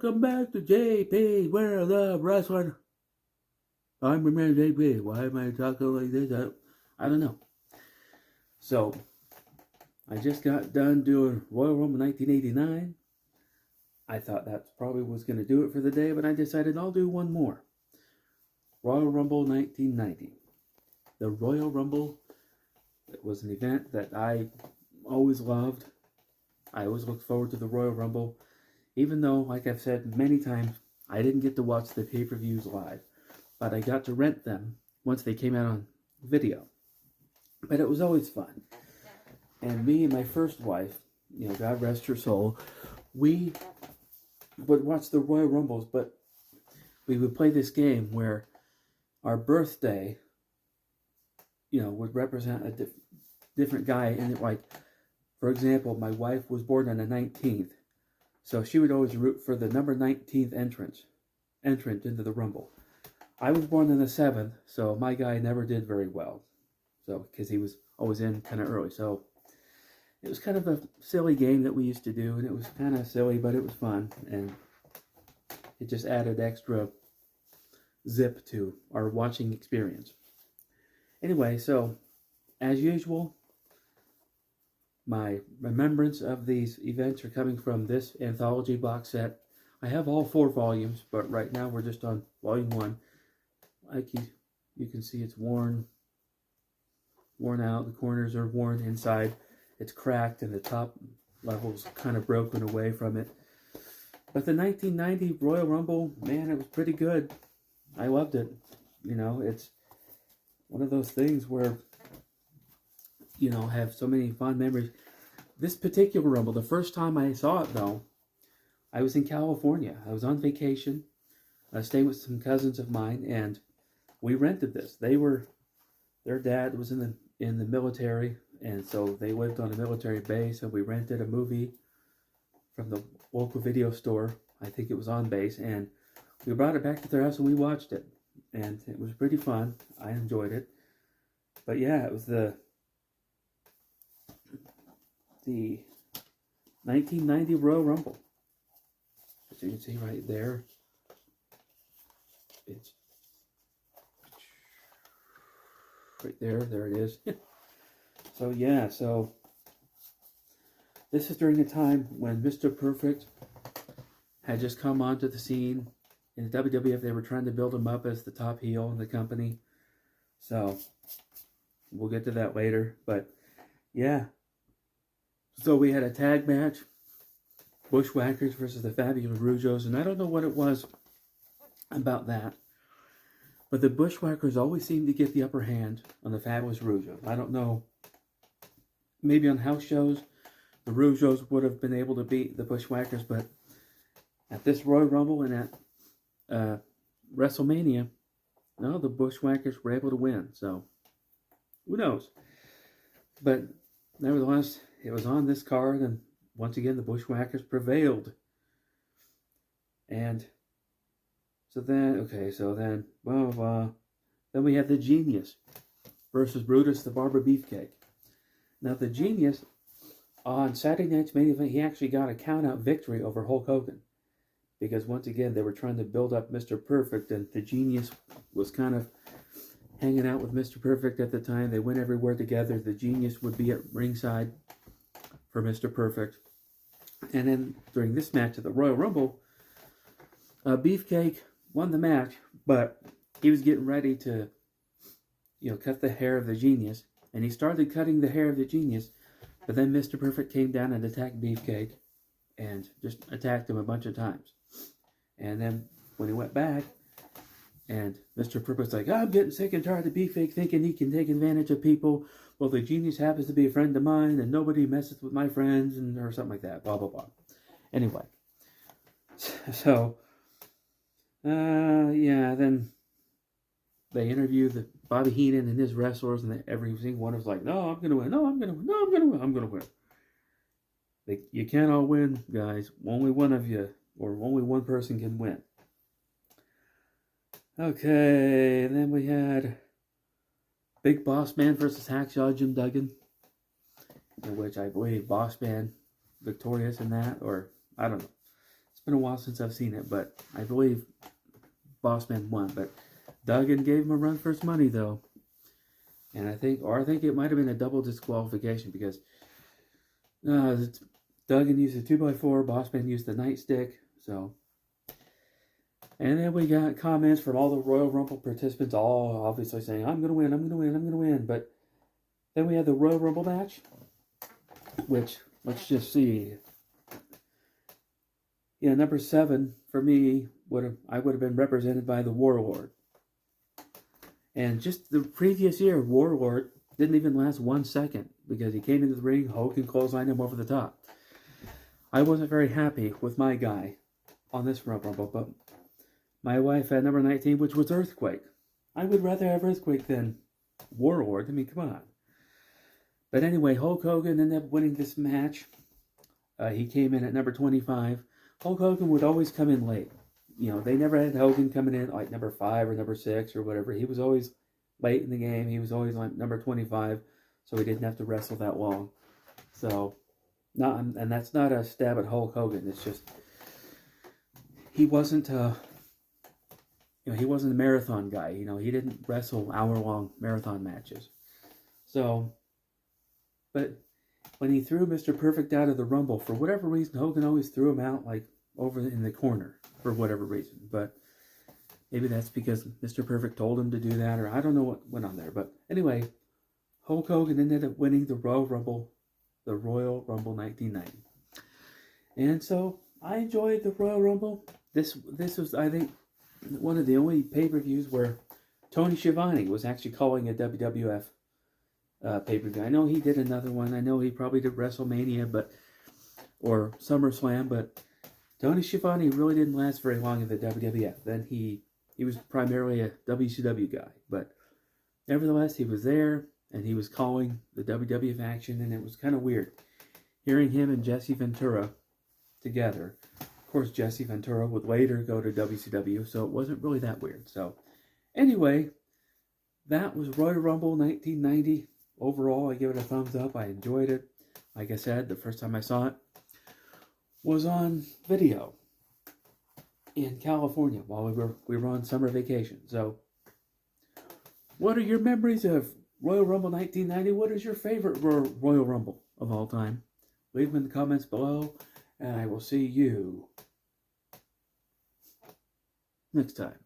welcome back to J.P.s World of Wrestling. I'm your man J.P. Why am I talking like this? I don't know. So, I just got done doing Royal Rumble 1989. I thought that probably was going to do it for the day, but I decided I'll do one more. Royal Rumble 1990. The Royal Rumble was an event that I always loved. I always looked forward to the Royal Rumble. Even though, like I've said many times, I didn't get to watch the pay-per-views live. But I got to rent them once they came out on video. But it was always fun. And me and my first wife, God rest her soul, we would watch the Royal Rumbles, but we would play this game where our birthday, would represent a different guy. And like, for example, my wife was born on the 19th. So she would always root for the number 19th entrant into the Rumble. I was born on the 7th, so my guy never did very well. So, because he was always in kind of early. So, it was kind of a silly game that we used to do. And it was kind of silly, but it was fun. And it just added extra zip to our watching experience. Anyway, so, as usual, my remembrance of these events are coming from this anthology box set. I have all 4 volumes, but right now we're just on volume 1. Like you can see it's worn out. The corners are worn inside. It's cracked and the top level's kind of broken away from it. But the 1990 Royal Rumble, man, it was pretty good. I loved it. It's one of those things where have so many fond memories. This particular Rumble, the first time I saw it, though, I was in California. I was on vacation. I stayed with some cousins of mine, and we rented this. Their dad was in the military, and so they lived on a military base, and we rented a movie from the local video store. I think it was on base, and we brought it back to their house, and we watched it. And it was pretty fun. I enjoyed it. But yeah, it was the 1990 Royal Rumble. As you can see right there, it's right there. There it is. So yeah, so this is during a time when Mr. Perfect had just come onto the scene. In the WWF, they were trying to build him up as the top heel in the company. So we'll get to that later. But yeah. So we had a tag match, Bushwhackers versus the Fabulous Rougeaus, and I don't know what it was about that, but the Bushwhackers always seemed to get the upper hand on the Fabulous Rougeaus. I don't know, maybe on house shows, the Rougeaus would have been able to beat the Bushwhackers, but at this Royal Rumble and at WrestleMania, no, the Bushwhackers were able to win, so who knows. But nevertheless, it was on this card, and once again, the Bushwhackers prevailed. And so then, blah, blah, blah. Then we had the Genius versus Brutus the Barber Beefcake. Now, the Genius, on Saturday night's main event, he actually got a count-out victory over Hulk Hogan. Because once again, they were trying to build up Mr. Perfect, and the Genius was kind of hanging out with Mr. Perfect at the time. They went everywhere together. The Genius would be at ringside for Mr. Perfect. And then during this match at the Royal Rumble, Beefcake won the match, but he was getting ready to, cut the hair of the Genius. And he started cutting the hair of the Genius, but then Mr. Perfect came down and attacked Beefcake and just attacked him a bunch of times. And then when he went back, and Mr. Perfect's like, I'm getting sick and tired of Beefcake thinking he can take advantage of people. Well, the Genius happens to be a friend of mine, and nobody messes with my friends, or something like that. Blah, blah, blah. Anyway. So, then they interviewed Bobby Heenan and his wrestlers, and every single one was like, no, I'm going to win. No, I'm going to win. No, I'm going to win. I'm going to win. You can't all win, guys. Only one of you, or only one person can win. Okay, and then we had Big Boss Man versus Hacksaw Jim Duggan, in which I believe Boss Man victorious in that, or I don't know. been a while since I've seen it, but I believe Bossman won. But Duggan gave him a run for his money, though. And I think it might have been a double disqualification because Duggan used a 2x4, Bossman used the nightstick. So, and then we got comments from all the Royal Rumble participants, all obviously saying, "I'm gonna win, I'm gonna win, I'm gonna win." But then we had the Royal Rumble match, which let's just see. Yeah, number 7 for me I would have been represented by the Warlord. And just the previous year, Warlord didn't even last 1 second because he came into the ring, Hogan clotheslined him over the top. I wasn't very happy with my guy on this Rumble, but my wife had number 19, which was Earthquake. I would rather have Earthquake than Warlord. I mean, come on. But anyway, Hulk Hogan ended up winning this match. He came in at number 25. Hulk Hogan would always come in late. You know, they never had Hogan coming in like number 5 or number 6 or whatever. He was always late in the game. He was always like number 25, so he didn't have to wrestle that long. So, and that's not a stab at Hulk Hogan. It's just he wasn't he wasn't a marathon guy. You know, he didn't wrestle hour-long marathon matches. So, but when he threw Mr. Perfect out of the Rumble, for whatever reason, Hogan always threw him out like over in the corner for whatever reason. But maybe that's because Mr. Perfect told him to do that, or I don't know what went on there. But anyway, Hulk Hogan ended up winning the Royal Rumble 1990. And so I enjoyed the Royal Rumble. This was, I think, one of the only pay-per-views where Tony Schiavone was actually calling a WWF pay-per-view. I know he did another one. I know he probably did WrestleMania, or SummerSlam, but Tony Schiavone really didn't last very long in the WWF. Then he was primarily a WCW guy, but nevertheless, he was there, and he was calling the WWF action, and it was kind of weird hearing him and Jesse Ventura together. Of course, Jesse Ventura would later go to WCW, so it wasn't really that weird. So, anyway, that was Royal Rumble 1990. Overall, I give it a thumbs up. I enjoyed it. Like I said, the first time I saw it was on video in California while we were on summer vacation. So, what are your memories of Royal Rumble 1990? What is your favorite Royal Rumble of all time? Leave them in the comments below, and I will see you next time.